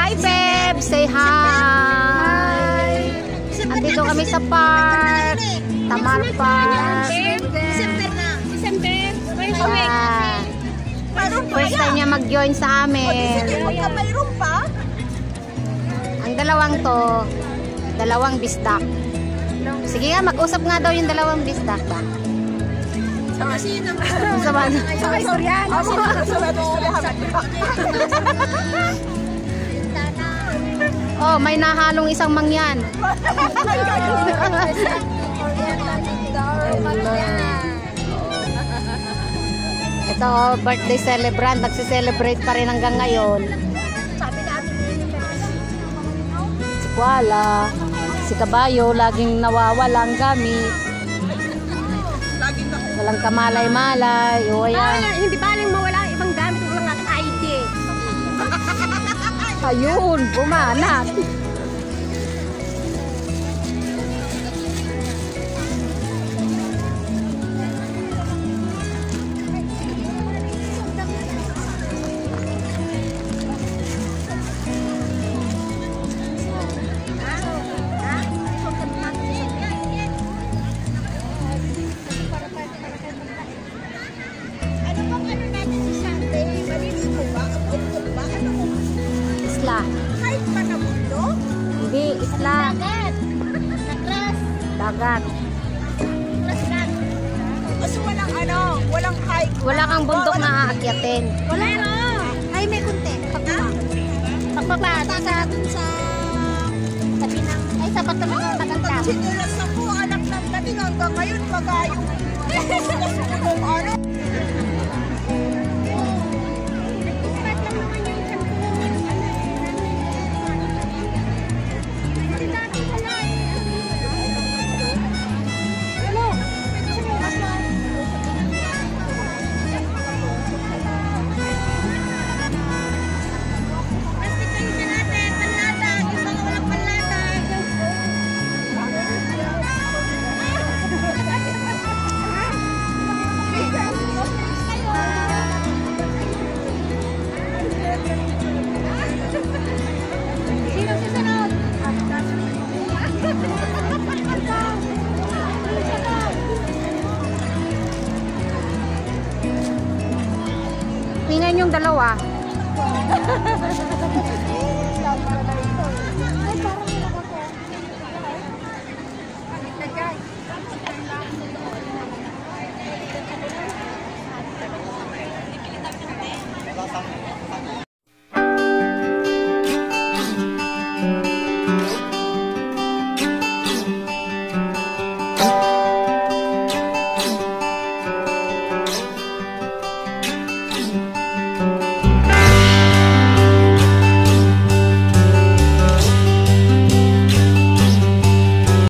Hi, Beb! Say hi! Andito kami sa park. Tamar Park. December na. December. First time niya mag-join sa amin. Mayroon pa? Ang dalawang to, dalawang bisdak. Sige nga, mag-usap nga daw yung dalawang bisdak ba? Sama sino? Sama istoryan. Oh, may nahalong isang mangyan. Ito, birthday celebrant. Nagsi-celebrate pa rin hanggang ngayon. Si Kuala, si Kabayo, laging nawawala ang gamit. Walang kamalay-malay. O, ayan. Hindi ba lang mawala ang ibang gamit ng mga ID? Ayun, bumanat. Isla. Kahit pa na mundo? Hindi, isla. Dagat. Nakras. Dagat. Nakras. Kasi walang walang hike. Wala kang bundok na aakyatin. Wala no. Ay, may kunti. Pagbaba. Sa tabi ng, ay, sa pato ng maganda. Sinulas ako, anak ng dating hanggang ngayon, magayong ano,